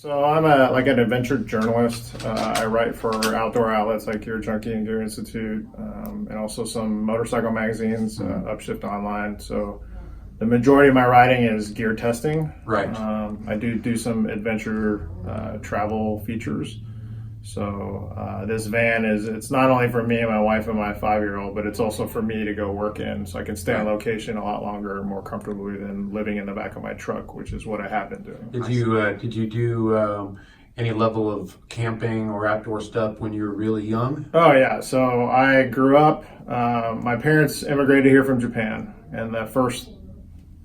So I'm an adventure journalist. I write for outdoor outlets like Gear Junkie and Gear Institute, and also some motorcycle magazines, Upshift Online. So the majority of my writing is gear testing. Right. I do some adventure travel features. So this van it's not only for me and my wife and my 5-year-old, but it's also for me to go work in, so I can stay on location a lot longer and more comfortably than living in the back of my truck, which is what I have been doing. Did you do any level of camping or outdoor stuff when you were really young? Oh yeah, so I grew up, my parents immigrated here from Japan, and the first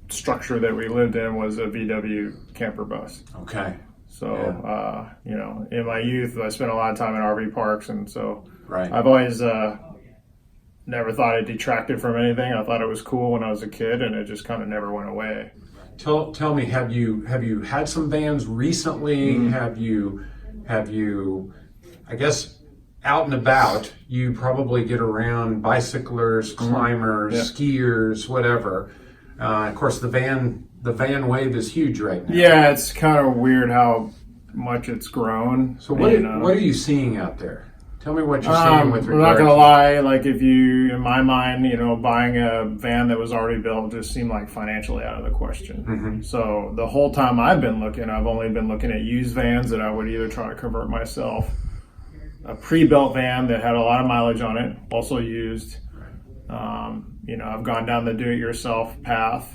structure that we lived in was a VW camper bus. Okay. So, in my youth, I spent a lot of time in RV parks, and so Right. I've always never thought it detracted from anything. I thought it was cool when I was a kid, and it just kind of never went away. Tell me, have you had some vans recently? Mm-hmm. Have you? I guess out and about, you probably get around bicyclers, climbers, skiers, whatever. Of course, the van wave is huge right now. Yeah, it's kind of weird how much it's grown. So what are you seeing out there? Tell me what you're seeing with I'm not gonna lie, like if you, in my mind, buying a van that was already built just seemed like financially out of the question. Mm-hmm. So the whole time I've been looking, I've only been looking at used vans that I would either try to convert myself, a pre-built van that had a lot of mileage on it, also used. I've gone down the do-it-yourself path.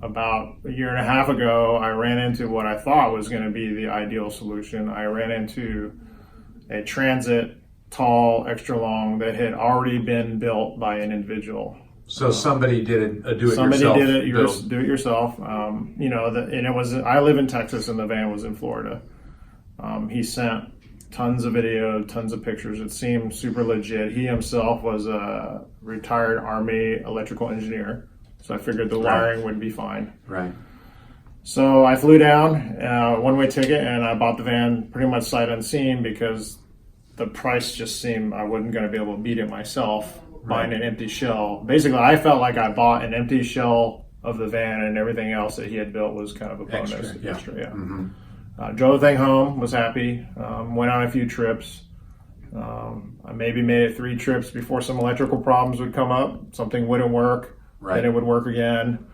About a year and a half ago, I ran into what I thought was going to be the ideal solution. I ran into a Transit, tall, extra long, that had already been built by an individual. So somebody did a do-it-yourself. Somebody did it, do it yourself. And it was. I live in Texas, and the van was in Florida. He sent tons of video, tons of pictures. It seemed super legit. He himself was a retired Army electrical engineer, so I figured the wiring would be fine. Right. So I flew down, one-way ticket, and I bought the van pretty much sight unseen because the price just seemed I wasn't going to be able to beat it myself buying an empty shell. Basically, I felt like I bought an empty shell of the van, and everything else that he had built was kind of a bonus. Extra. Mm-hmm. Drove the thing home, was happy, went on a few trips. I maybe made it 3 trips before some electrical problems would come up. Something wouldn't work, then it would work again.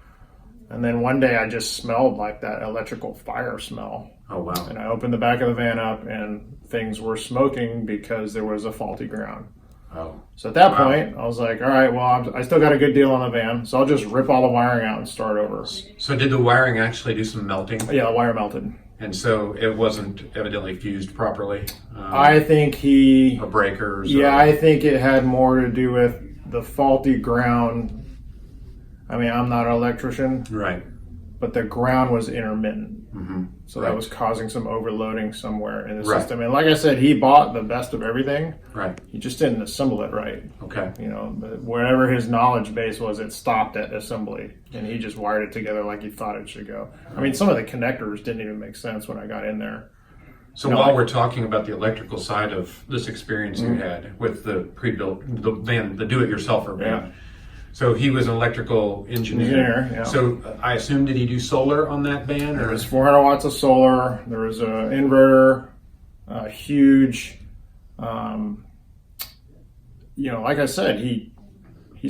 And then one day I just smelled like that electrical fire smell. Oh, wow. And I opened the back of the van up, and things were smoking because there was a faulty ground. Oh. So at that point, I was like, all right, well, I still got a good deal on the van, so I'll just rip all the wiring out and start over. So did the wiring actually do some melting? Yeah, the wire melted. And so it wasn't evidently fused properly? I think or breakers? Yeah, I think it had more to do with the faulty ground. I mean, I'm not an electrician. Right. But the ground was intermittent. Mm-hmm. So that was causing some overloading somewhere in the system. And like I said, he bought the best of everything. Right. He just didn't assemble it right. Okay. Wherever his knowledge base was, it stopped at assembly. And he just wired it together like he thought it should go. I mean, some of the connectors didn't even make sense when I got in there. So while we're talking about the electrical side of this experience you had with the pre-built, the van, the do-it-yourselfer van. So he was an electrical engineer. So I assume, did he do solar on that van? There was 400 watts of solar. There was an inverter, huge. Like I said, he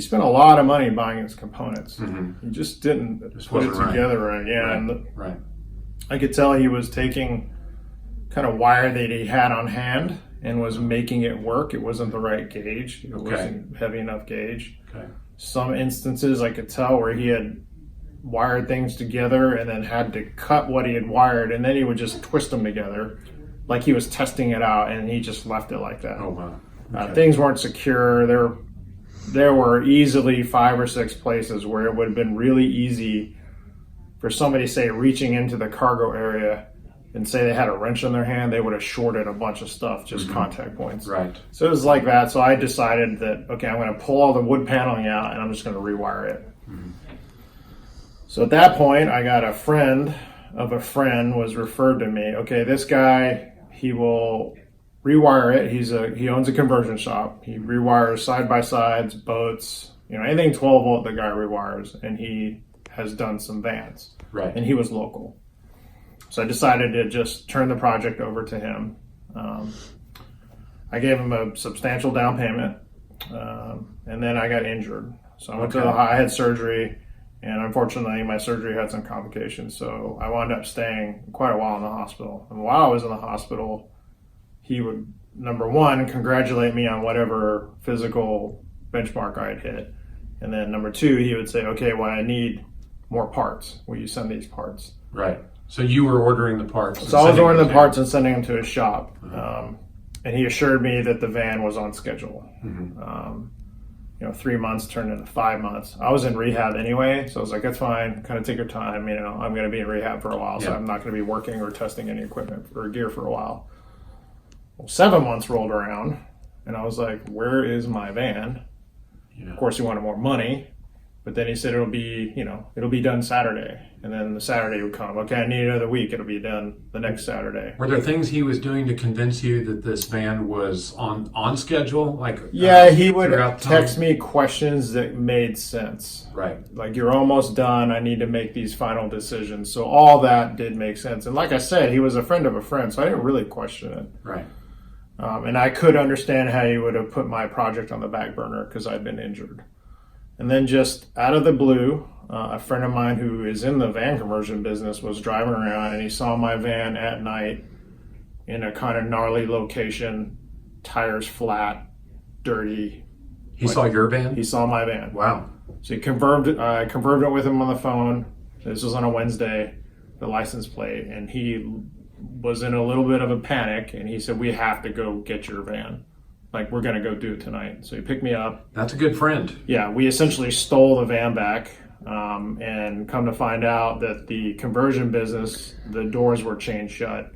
spent a lot of money buying his components. Mm-hmm. He just didn't put it together right. Yeah, right. I could tell he was taking kind of wire that he had on hand and was making it work. It wasn't the right gauge. It wasn't heavy enough gauge. Okay. Some instances I could tell where he had wired things together and then had to cut what he had wired, and then he would just twist them together like he was testing it out, and he just left it like that. Oh, wow. Okay. Things weren't secure. There were easily 5 or 6 places where it would have been really easy for somebody, say, reaching into the cargo area and say they had a wrench in their hand, they would have shorted a bunch of stuff, just contact points. Right. So it was like that. So I decided that, okay, I'm going to pull all the wood paneling out and I'm just going to rewire it. Mm-hmm. So at that point, I got a friend of a friend was referred to me. Okay, this guy, he will rewire it. He owns a conversion shop. He rewires side-by-sides, boats, anything 12 volt the guy rewires. And he has done some vans. Right. And he was local. So I decided to just turn the project over to him. I gave him a substantial down payment, and then I got injured. So I went to I had surgery, and unfortunately my surgery had some complications. So I wound up staying quite a while in the hospital. And while I was in the hospital, he would, number one, congratulate me on whatever physical benchmark I had hit. And then number two, he would say, okay, well, I need more parts. Will you send these parts? Right. So you were ordering the parts. So I was ordering the parts and sending them to his shop. And he assured me that the van was on schedule. 3 months turned into 5 months. I was in rehab anyway, so I was like, that's fine. Kind of take your time. I'm going to be in rehab for a while, so I'm not going to be working or testing any equipment or gear for a while. Well, 7 months rolled around, and I was like, where is my van? Of course, he wanted more money, but then he said it'll be done Saturday. And then the Saturday would come. Okay, I need another week. It'll be done the next Saturday. Were there things he was doing to convince you that this van was on schedule? He would text me questions that made sense. Right. Like, you're almost done. I need to make these final decisions. So all that did make sense. And like I said, he was a friend of a friend, so I didn't really question it. Right. And I could understand how he would have put my project on the back burner because I'd been injured. And then just out of the blue, a friend of mine who is in the van conversion business was driving around, and he saw my van at night in a kind of gnarly location, tires flat, dirty. He saw your van? He saw my van. Wow. So I confirmed it with him on the phone. This was on a Wednesday, the license plate, and he was in a little bit of a panic, and he said, we have to go get your van. Like, we're going to go do it tonight. So he picked me up. That's a good friend. Yeah, we essentially stole the van back, and come to find out that the conversion business, the doors were chained shut.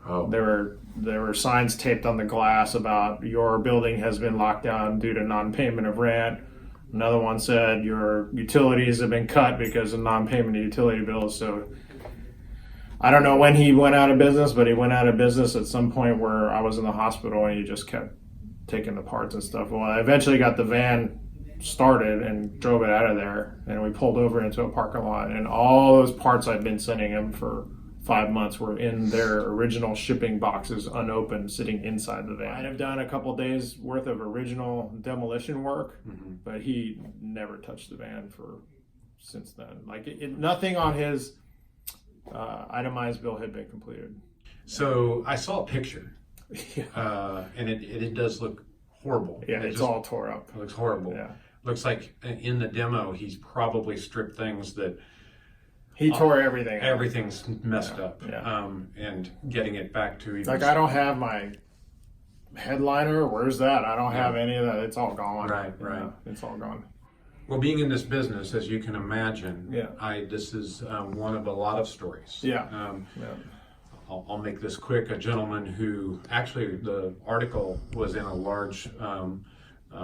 Oh. There were signs taped on the glass about your building has been locked down due to non-payment of rent. Another one said your utilities have been cut because of non-payment of utility bills. So I don't know when he went out of business, but he went out of business at some point where I was in the hospital, and he just kept taking the parts and stuff. Well, I eventually got the van started and drove it out of there, and we pulled over into a parking lot, and all those parts I'd been sending him for 5 months were in their original shipping boxes, unopened, sitting inside the van. I'd have done a couple days worth of original demolition work, but he never touched the van since then. Like, nothing on his itemized bill had been completed. So I saw a picture. And it does look horrible. Yeah, it's all tore up. It looks horrible. Yeah. Looks like in the demo he's probably stripped things that he tore everything out. Everything's messed up. Yeah. And getting it back to even like, I don't have my headliner. Where's that? I don't have any of that. It's all gone. Right. It's all gone. Well, being in this business, as you can imagine, this is one of a lot of stories. I'll make this quick. A gentleman who, actually, the article was in a large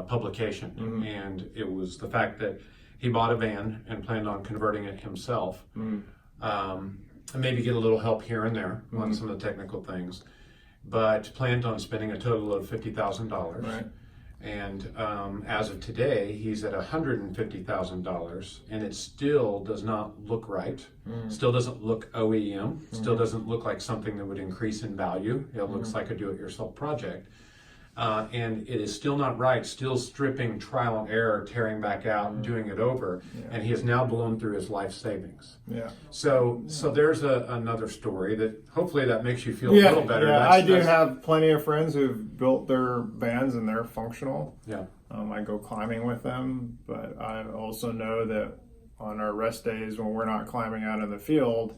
publication, and it was the fact that he bought a van and planned on converting it himself, and maybe get a little help here and there on some of the technical things, but planned on spending a total of $50,000. Right. And as of today, he's at $150,000, and it still does not look right. Still doesn't look OEM. Still doesn't look like something that would increase in value. It looks like a do-it-yourself project. And it is still not right. Still stripping, trial and error, tearing back out, and doing it over. And he has now blown through his life savings. So there's another story that hopefully that makes you feel a little better. I do have plenty of friends who've built their vans and they're functional. I go climbing with them, but I also know that on our rest days when we're not climbing out in the field,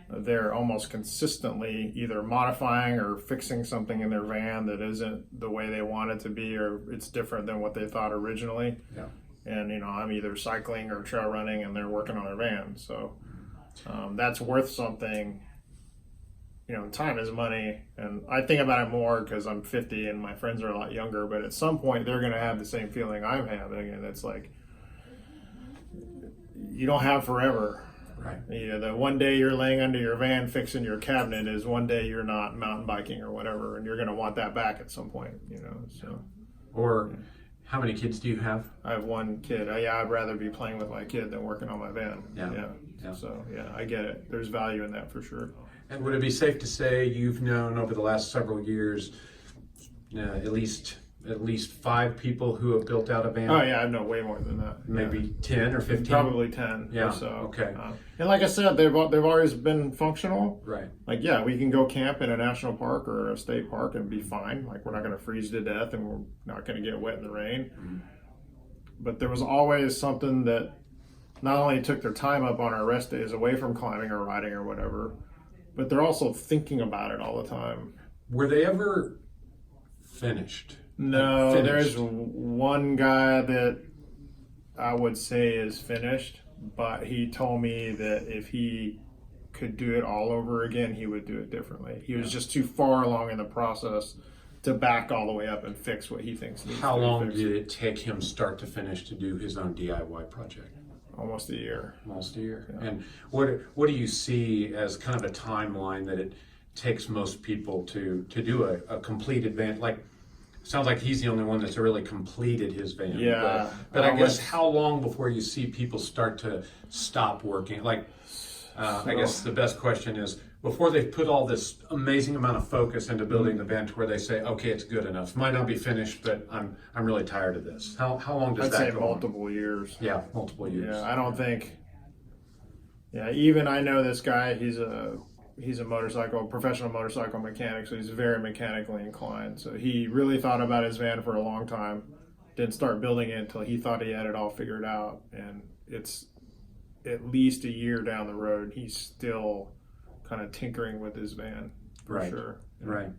they're almost consistently either modifying or fixing something in their van that isn't the way they want it to be, or it's different than what they thought originally. And I'm either cycling or trail running, and they're working on their van. So that's worth something. Time is money, and I think about it more because I'm 50 and my friends are a lot younger. But at some point, they're going to have the same feeling I'm having, and it's like you don't have forever. Right. The one day you're laying under your van fixing your cabinet is one day you're not mountain biking or whatever, and you're going to want that back at some point, So. Or how many kids do you have? I have one kid. I'd rather be playing with my kid than working on my van. Yeah. So I get it. There's value in that for sure. And would it be safe to say you've known over the last several years at least 5 people who have built out a van? Oh yeah, I know way more than that. Maybe 10 or 15? Probably 10 Yeah, or so. okay. And like I said, they've always been functional. Right. Like, yeah, we can go camp in a national park or a state park and be fine. Like, we're not going to freeze to death and we're not going to get wet in the rain. Mm-hmm. But there was always something that not only took their time up on our rest days away from climbing or riding or whatever, but they're also thinking about it all the time. Were they ever finished? No, there's one guy that I would say is finished, but he told me that if he could do it all over again, he would do it differently. He was just too far along in the process to back all the way up and fix what he thinks needs to be fixed. How long did it take him start to finish to do his own DIY project? Almost a year. Almost a year. Yeah. And what do you see as kind of a timeline that it takes most people to do a completed van? Like, sounds like he's the only one that's really completed his van. Yeah. But I guess how long before you see people start to stop working? Like, I guess the best question is, before they've put all this amazing amount of focus into building the van to where they say, okay, it's good enough. Might not be finished, but I'm really tired of this. How long does I'd that say go multiple years. Yeah, multiple years. Yeah, I don't think. Yeah, even I know this guy. He's a professional motorcycle mechanic, so he's very mechanically inclined. So he really thought about his van for a long time. Didn't start building it until he thought he had it all figured out, and it's at least a year down the road. He's still kind of tinkering with his van, for sure. Right.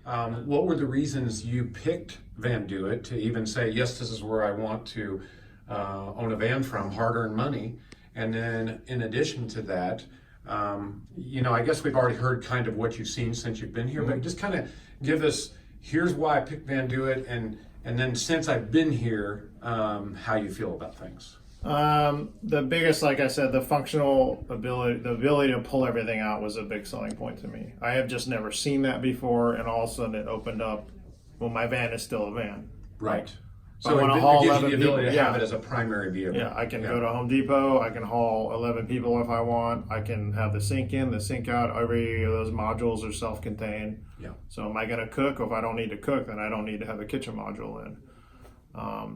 What were the reasons you picked VanDOit to even say, yes, this is where I want to own a van from, hard-earned money? And then in addition to that, I guess we've already heard kind of what you've seen since you've been here, but just kind of give us, here's why I picked VanDOit, and then since I've been here, how you feel about things. The biggest, like I said, the functional ability, the ability to pull everything out was a big selling point to me. I have just never seen that before, and all of a sudden it opened up. Well, my van is still a van. Right. So it gives you the ability to have yeah. it as a primary vehicle. Yeah, I can go to Home Depot. I can haul 11 people if I want. I can have the sink in, the sink out. Every of those modules are self-contained. Yeah. So am I going to cook? If I don't need to cook, then I don't need to have a kitchen module in.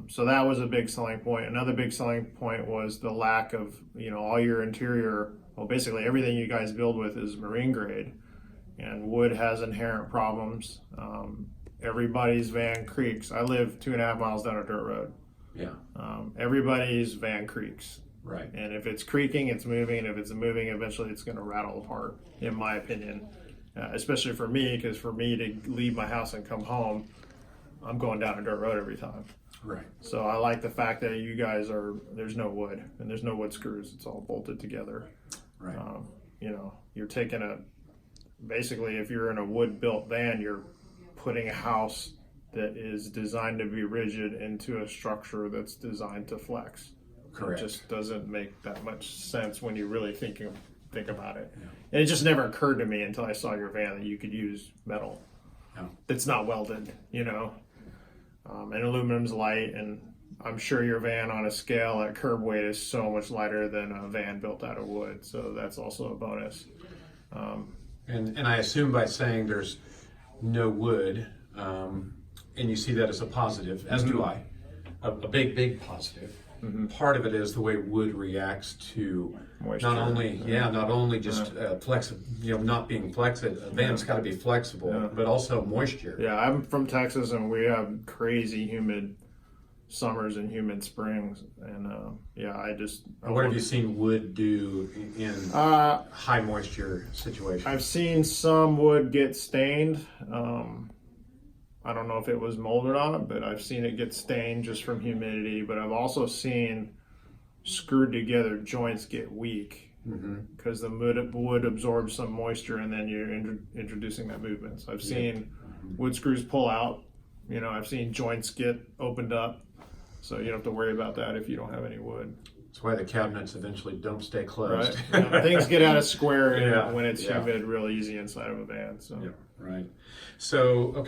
So that was a big selling point. Another big selling point was the lack of, all your interior. Well, basically everything you guys build with is marine grade, and wood has inherent problems. Everybody's van creaks. I live 2.5 miles down a dirt road. Yeah. Everybody's van creaks. Right. And if it's creaking, it's moving. And if it's moving, eventually it's going to rattle apart, in my opinion. Especially for me, because for me to leave my house and come home, I'm going down a dirt road every time. Right. So I like the fact that you guys there's no wood and there's no wood screws. It's all bolted together. Right. You're taking basically if you're in a wood built van, you're putting a house that is designed to be rigid into a structure that's designed to flex. Correct. It just doesn't make that much sense when you really think about it. Yeah. And it just never occurred to me until I saw your van that you could use metal that's not welded, and aluminum's light, and I'm sure your van on a scale at curb weight is so much lighter than a van built out of wood, so that's also a bonus. And I assume by saying there's no wood, and you see that as a positive, as do I, a big positive. Mm-hmm. Part of it is the way wood reacts to moisture. Not only just not being flexible. A van's got to be flexible, but also moisture. Yeah, I'm from Texas, and we have crazy humid summers and humid springs, and What have you seen wood do in high moisture situations? I've seen some wood get stained. I don't know if it was mold or not, but I've seen it get stained just from humidity. But I've also seen screwed together joints get weak because the wood absorbs some moisture, and then you're introducing that movement. So I've seen wood screws pull out. I've seen joints get opened up. So you don't have to worry about that if you don't have any wood. That's why the cabinets eventually don't stay closed. Right. Things get out of square when it's humid real easy inside of a van. So. Yeah, right. So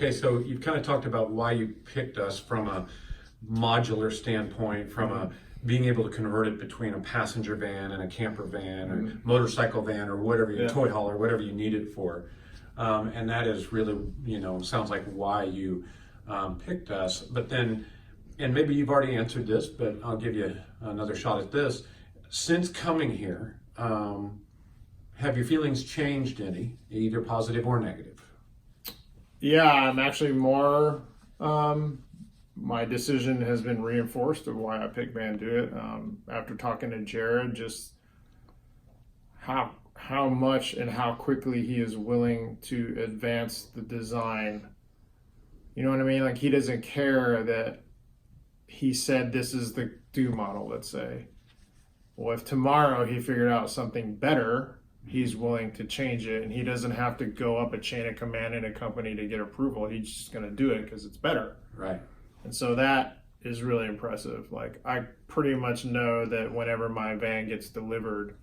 you've kind of talked about why you picked us from a modular standpoint, from being able to convert it between a passenger van and a camper van or motorcycle van or whatever, your toy hauler, whatever you need it for. And that is really, sounds like why you picked us. But then, and maybe you've already answered this, but I'll give you another shot at this. Since coming here, have your feelings changed any, either positive or negative? Yeah, I'm actually more, my decision has been reinforced of why I picked VanDOit. After talking to Jared, just how much and how quickly he is willing to advance the design. You know what I mean? Like, he doesn't care that he said this is the do model, let's say. Well, if tomorrow he figured out something better, he's willing to change it, and he doesn't have to go up a chain of command in a company to get approval. He's just going to do it because it's better. Right. And so that is really impressive. Like, I pretty much know that whenever my van gets delivered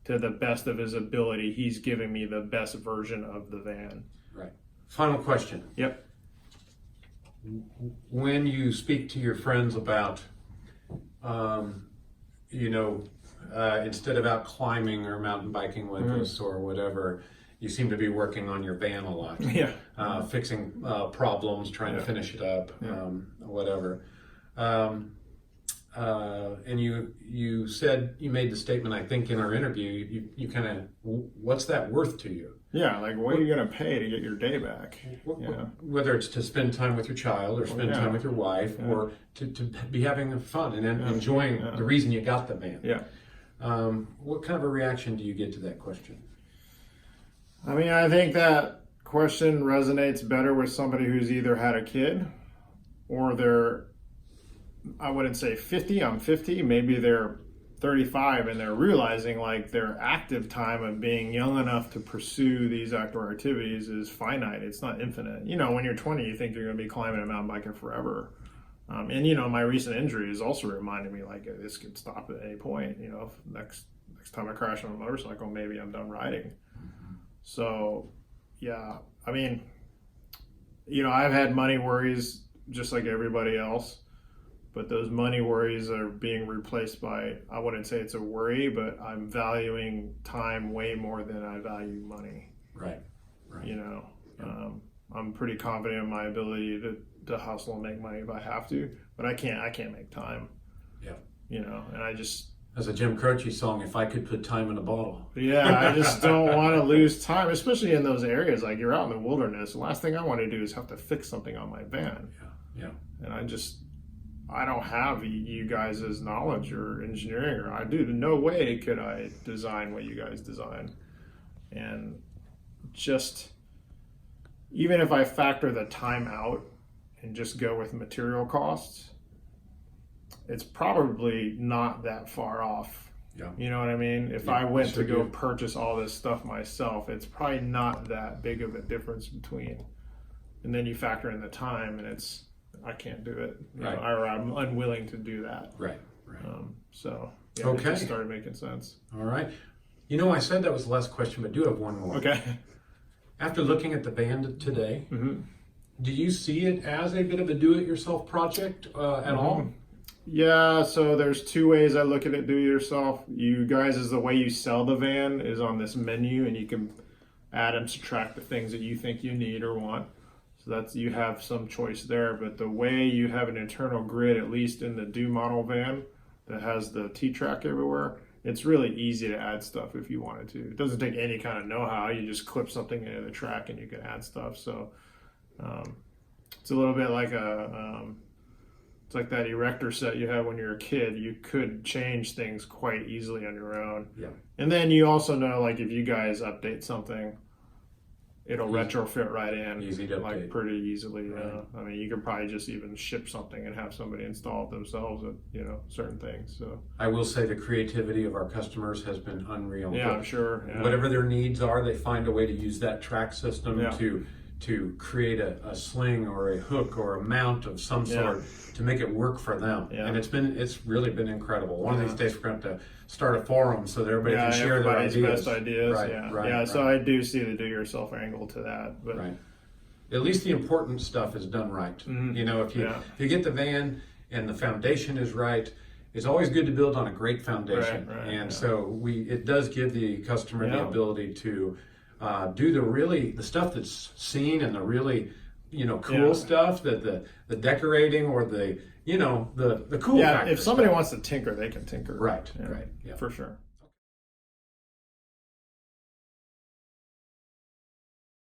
to the best of his ability, he's giving me the best version of the van. Right. Final question. Yep. When you speak to your friends about, instead of out climbing or mountain biking with us or whatever, you seem to be working on your van a lot. Yeah. Fixing problems, trying to finish it up, whatever. And you said, you made the statement, I think in our interview, you kind of, what's that worth to you? Yeah, like, what are you going to pay to get your day back? Whether it's to spend time with your child or spend time with your wife or to be having fun and enjoying the reason you got the van. Yeah. What kind of a reaction do you get to that question? I mean, I think that question resonates better with somebody who's either had a kid or they're, I wouldn't say 50, I'm 50, maybe they're 35 and they're realizing like their active time of being young enough to pursue these outdoor activities is finite. It's not infinite. When you're 20, you think you're going to be climbing a mountain biking forever. And my recent injury is also reminding me like this could stop at any point. If next time I crash on a motorcycle, maybe I'm done riding. So, yeah, I mean, I've had money worries just like everybody else. But those money worries are being replaced by, I wouldn't say it's a worry, but I'm valuing time way more than I value money. Right. I'm pretty confident in my ability to hustle and make money if I have to, but I can't make time. Yeah. And I just... As a Jim Croce song, if I could put time in a bottle. Yeah, I just don't want to lose time, especially in those areas. Like, you're out in the wilderness. The last thing I want to do is have to fix something on my van. Yeah. And I don't have you guys' knowledge or engineering, or I do. No way could I design what you guys design. And just, even if I factor the time out and just go with material costs, it's probably not that far off. Yeah. You know what I mean? If I went to go purchase all this stuff myself, it's probably not that big of a difference between. And then you factor in the time, and I can't do it, or I'm unwilling to do that. Right. It just started making sense. All right. I said that was the last question, but I do have one more. Okay. After looking at the van today, do you see it as a bit of a do-it-yourself project at all? Yeah, so there's two ways I look at it, do-it-yourself. You guys, is the way you sell the van is on this menu, and you can add and subtract the things that you think you need or want. So you have some choice there, but the way you have an internal grid, at least in the do model van that has the T-track everywhere, it's really easy to add stuff if you wanted to. It doesn't take any kind of know-how. You just clip something into the track and you can add stuff. So it's a little bit like it's like that erector set you have when you're a kid. You could change things quite easily on your own. Yeah. And then you also know, like, if you guys update something, it'll retrofit right in, easy to like update. Pretty easily. Right. I mean, you can probably just even ship something and have somebody install it themselves at certain things. So I will say the creativity of our customers has been unreal. yeah, I'm sure. Yeah. Whatever their needs are, they find a way to use that track system Yeah. to create a sling or a hook or a mount of some sort to make it work for them. Yeah. And it's really been incredible. One of these days we're going to have to start a forum so that everybody can share their ideas. Best ideas. Right. So I do see the do-yourself angle to that. But at least the important stuff is done right. Mm-hmm. If you get the van and the foundation is right, it's always good to build on a great foundation. Right, And so it does give the customer the ability to do the stuff that's seen and the really, cool stuff, that the decorating or the cool factor if somebody stuff. wants to tinker, they can tinker. Right, right. Yeah. For sure.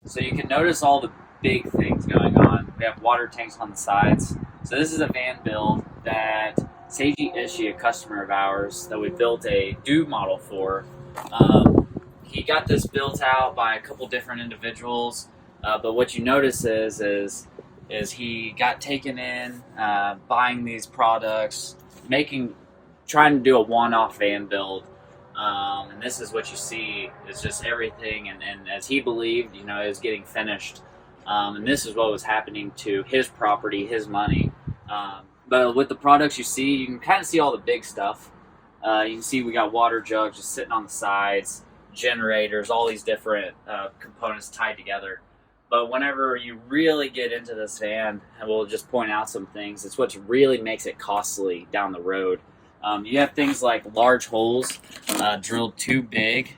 So you can notice all the big things going on. We have water tanks on the sides. So this is a van build that Seiji Ishii, a customer of ours, that we built a do model for. He got this built out by a couple different individuals, but what you notice is he got taken in, buying these products, trying to do a one-off van build. And this is what you see is just everything, and as he believed, it was getting finished. And this is what was happening to his property, his money. But with the products you see, you can kind of see all the big stuff. You can see we got water jugs just sitting on the sides, generators, all these different components tied together. But whenever you really get into this van, and we'll just point out some things, it's what really makes it costly down the road. You have things like large holes drilled too big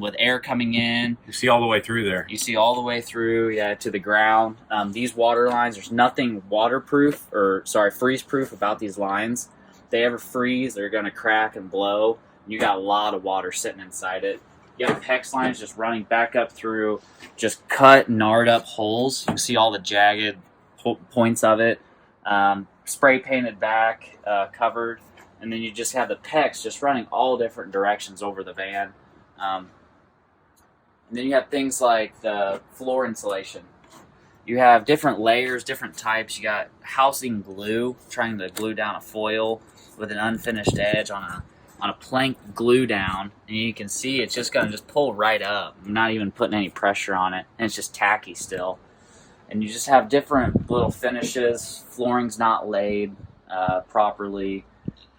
with air coming in. You see all the way through there. You see all the way through, to the ground. These water lines, there's nothing freeze-proof about these lines. If they ever freeze, they're going to crack and blow. You got a lot of water sitting inside it. You have PEX lines just running back up through just cut, gnarred up holes. You can see all the jagged points of it. Spray painted back, covered. And then you just have the PEX just running all different directions over the van. And then you have things like the floor insulation. You have different layers, different types. You got housing glue, trying to glue down a foil with an unfinished edge on a plank glue down. And you can see it's just going to pull right up. I'm not even putting any pressure on it. And it's just tacky still. And you just have different little finishes. Flooring's not laid properly.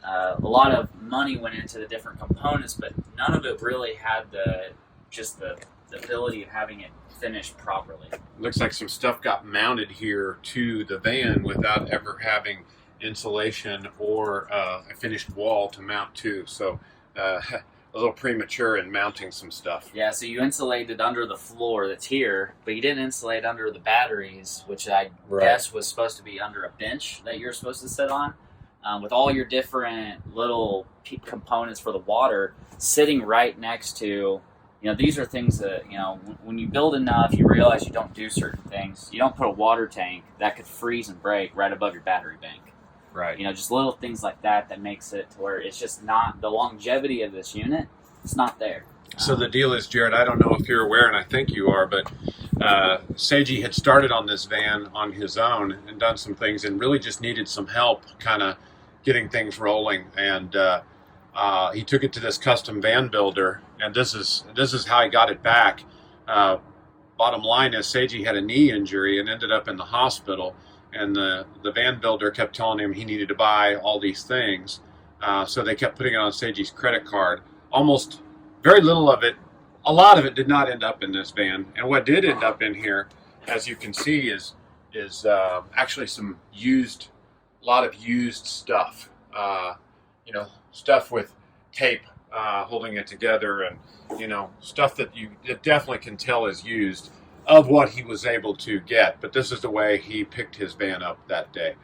A lot of money went into the different components, but none of it really had the ability of having it finished properly. Looks like some stuff got mounted here to the van without ever having insulation or a finished wall to mount to. So a little premature in mounting some stuff. Yeah, so you insulated under the floor that's here, but you didn't insulate under the batteries, which I guess was supposed to be under a bench that you're supposed to sit on. With all your different little components for the water sitting right next to, these are things that, when you build enough, you realize you don't do certain things. You don't put a water tank that could freeze and break right above your battery bank. Right. Just little things like that makes it to where it's just not the longevity of this unit. It's not there. So the deal is, Jared, I don't know if you're aware, and I think you are, but Seiji had started on this van on his own and done some things and really just needed some help kind of getting things rolling, and he took it to this custom van builder, and this is how he got it back. Bottom line is Seiji had a knee injury and ended up in the hospital, and the van builder kept telling him he needed to buy all these things, so they kept putting it on Seiji's credit card. Almost very little of it, a lot of it did not end up in this van, and what did end up in here, as you can see, is actually a lot of used stuff, stuff with tape holding it together, and stuff that you definitely can tell is used of what he was able to get. But this is the way he picked his van up that day.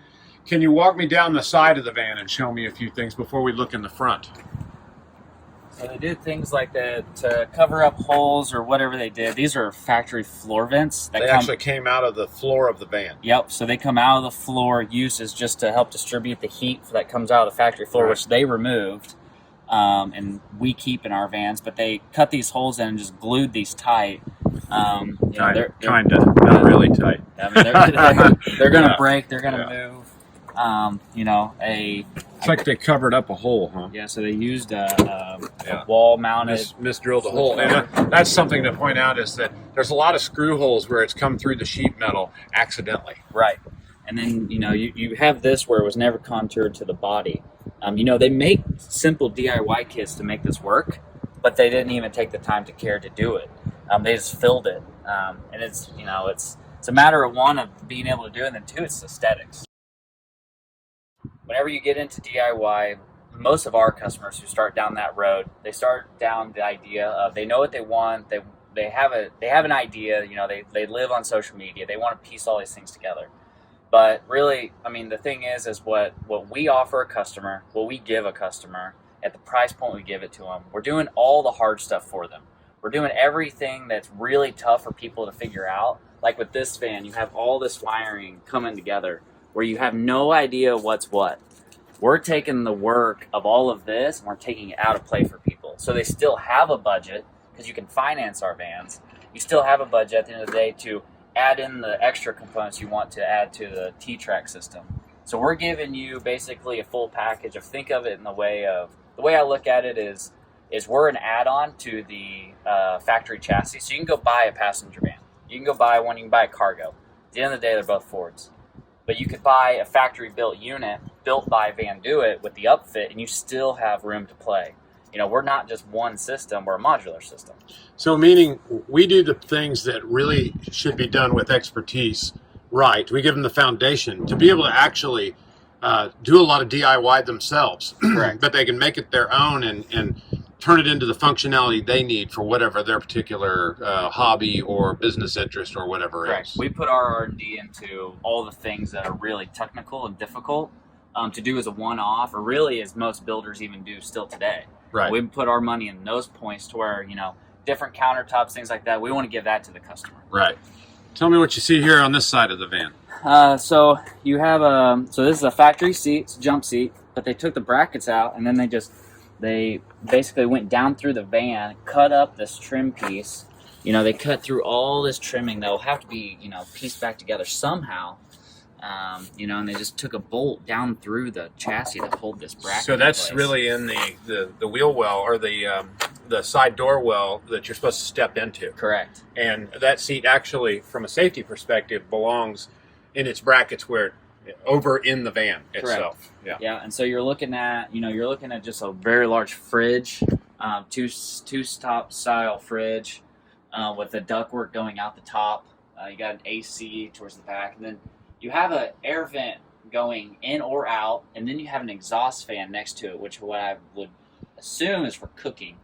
Can you walk me down the side of the van and show me a few things before we look in the front? So they did things like that to cover up holes or whatever they did. These are factory floor vents. They actually came out of the floor of the van. Yep, so they come out of the floor, used as just to help distribute the heat that comes out of the factory floor, which they removed, and we keep in our vans. But they cut these holes in and just glued these tight. They're kind of, not really tight. I mean, they're going to break, they're going to move. It's like they covered up a hole, huh? Yeah, so they used a wall-mounted... Misdrilled a hole. And that's something to point out, is that there's a lot of screw holes where it's come through the sheet metal accidentally. Right. And then, you have this where it was never contoured to the body. They make simple DIY kits to make this work, but they didn't even take the time to care to do it. They just filled it. And it's a matter of, one, of being able to do it, and then two, it's aesthetics. Whenever you get into DIY, most of our customers who start down that road, they start down the idea of they know what they want. They have an idea. You know, they live on social media. They want to piece all these things together. But really, I mean, the thing is what we offer a customer, what we give a customer at the price point we give it to them. We're doing all the hard stuff for them. We're doing everything that's really tough for people to figure out. Like with this van, you have all this wiring coming together where you have no idea what's what. We're taking the work of all of this and we're taking it out of play for people. So they still have a budget because you can finance our vans. You still have a budget at the end of the day to add in the extra components you want to add to the T-Track system. So we're giving you basically a full package of, think of it in the way I look at it is we're an add-on to the factory chassis. So you can go buy a passenger van. You can go buy one, you can buy a cargo. At the end of the day, they're both Fords. But you could buy a factory-built unit built by VanDOit with the upfit, and you still have room to play. You know, we're not just one system, we're a modular system. So meaning we do the things that really should be done with expertise right. We give them the foundation to be able to actually do a lot of DIY themselves. Correct. But they can make it their own and turn it into the functionality they need for whatever their particular hobby or business interest or whatever Correct. else. We put our R&D into all the things that are really technical and difficult to do as a one-off, or really as most builders even do still today. Right. We put our money in those points to where, you know, different countertops, things like that. We want to give that to the customer. Right. Tell me what you see here on this side of the van. So you have so this is a factory seat, it's a jump seat, but they took the brackets out and then they basically went down through the van, cut up this trim piece. You know, they cut through all this trimming that will have to be, you know, pieced back together somehow. You know, and they just took a bolt down through the chassis to hold this bracket. So that's really in the wheel well or the side door well that you're supposed to step into. Correct. And that seat actually, from a safety perspective, belongs in its brackets where over in the van itself. Correct. Yeah. And so you're looking at just a very large fridge, two-stop style fridge with the ductwork going out the top. You got an AC towards the back, and then you have an air vent going in or out, and then you have an exhaust fan next to it, which what I would assume is for cooking.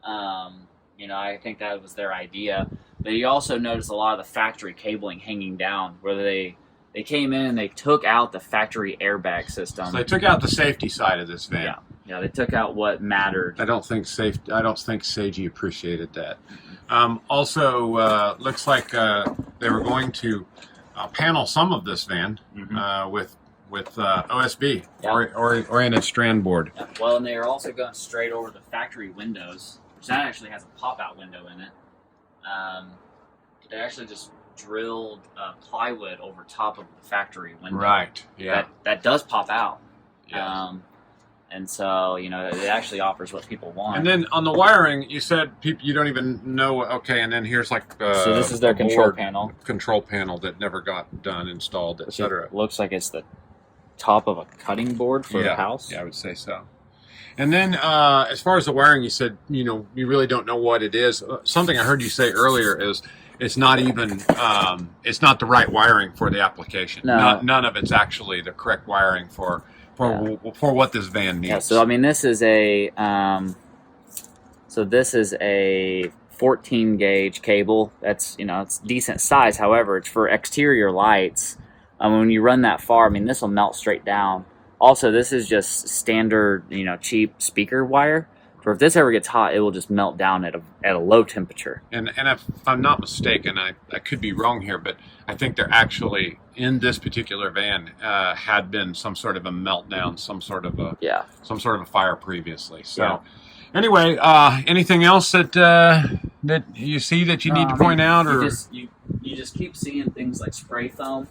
You know, I think that was their idea. But you also notice a lot of the factory cabling hanging down, where they came in and they took out the factory airbag system. So they took out the safety side of this van. Yeah, they took out what mattered. I don't think Seiji appreciated that. Also, looks like they were going to panel some of this van with OSB, oriented strand board. Yeah. Well, and they are also going straight over the factory windows, which that actually has a pop-out window in it. They actually just drilled plywood over top of the factory window. Right. Yeah. That does pop out. Yes. And so, you know, it actually offers what people want. And then on the wiring, you said you don't even know. Okay, and then here's like so this is their control panel that never got done, installed, etc. Looks like it's the top of a cutting board for the house. Yeah, I would say so. And then as far as the wiring, you said, you know, you really don't know what it is. Something I heard you say earlier is it's not even it's not the right wiring for the application. No. None of it's actually the correct wiring for what this van needs. Yeah, so I mean, this is a 14 gauge cable. That's, you know, it's decent size. However, it's for exterior lights. When you run that far, I mean, this will melt straight down. Also, this is just standard, you know, cheap speaker wire. For if this ever gets hot, it will just melt down at a low temperature. And if I'm not mistaken, I could be wrong here, but I think there actually, in this particular van, had been some sort of a meltdown, some sort of a fire previously. So, anyway, anything else that you see that you need to point out, or you just keep seeing things like spray foam.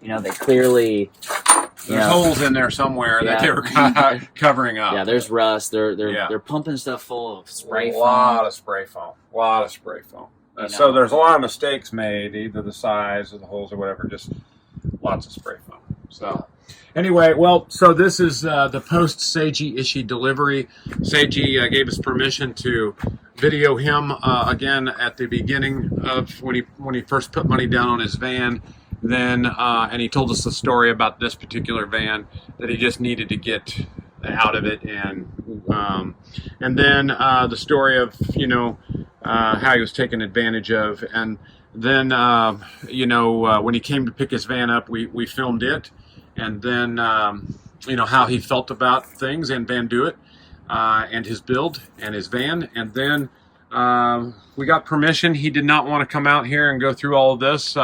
You know, they clearly there's holes in there somewhere that they were covering up. Yeah, there's rust. They're pumping stuff full of spray foam. A lot of spray foam. So there's a lot of mistakes made, either the size or the holes or whatever. Just lots of spray foam. So anyway, so this is the post Seiji Ishii delivery. Seiji gave us permission to video him again at the beginning of when he first put money down on his van. Then and he told us the story about this particular van, that he just needed to get out of it, and then the story of how he was taken advantage of, and then when he came to pick his van up, we filmed it, and then how he felt about things and VanDOit and his build and his van, and then we got permission. He did not want to come out here and go through all of this.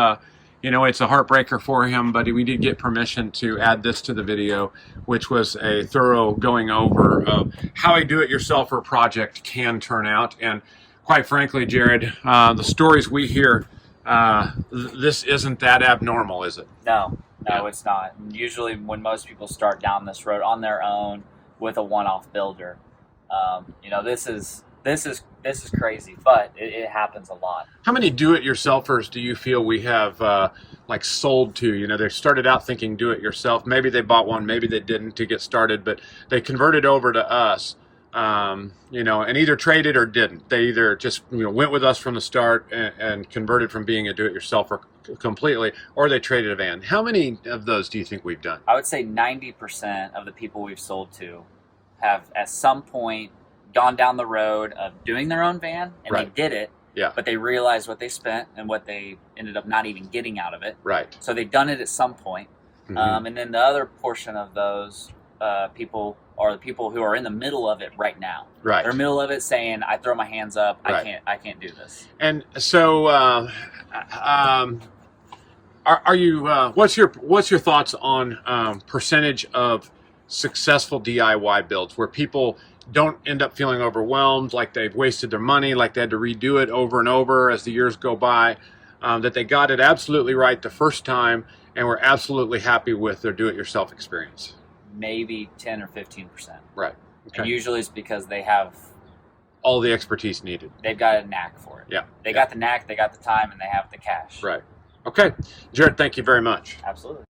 It's a heartbreaker for him, but we did get permission to add this to the video, which was a thorough going over of how a do-it-yourselfer project can turn out. And quite frankly, Jared, the stories we hear, this isn't that abnormal, is it? No, it's not. Usually when most people start down this road on their own with a one-off builder, this is crazy, but it happens a lot. How many do-it-yourselfers do you feel we have sold to? They started out thinking do-it-yourself. Maybe they bought one, maybe they didn't to get started, but they converted over to us, and either traded or didn't. They either just went with us from the start and converted from being a do-it-yourselfer completely, or they traded a van. How many of those do you think we've done? I would say 90% of the people we've sold to have at some point gone down the road of doing their own van, and right. They did it, yeah. But they realized what they spent and what they ended up not even getting out of it. Right. So they've done it at some point. Mm-hmm. And then the other portion of those people are the people who are in the middle of it right now. Right. They're in the middle of it saying, I throw my hands up, right. I can't do this. And so are you what's your thoughts on percentage of successful DIY builds where people don't end up feeling overwhelmed, like they've wasted their money, like they had to redo it over and over as the years go by, that they got it absolutely right the first time and were absolutely happy with their do-it-yourself experience? Maybe 10 or 15%. Right. Okay. And usually it's because they have all the expertise needed. They've got a knack for it. Yeah. They got the knack, they got the time, and they have the cash. Right. Okay. Jared, thank you very much. Absolutely.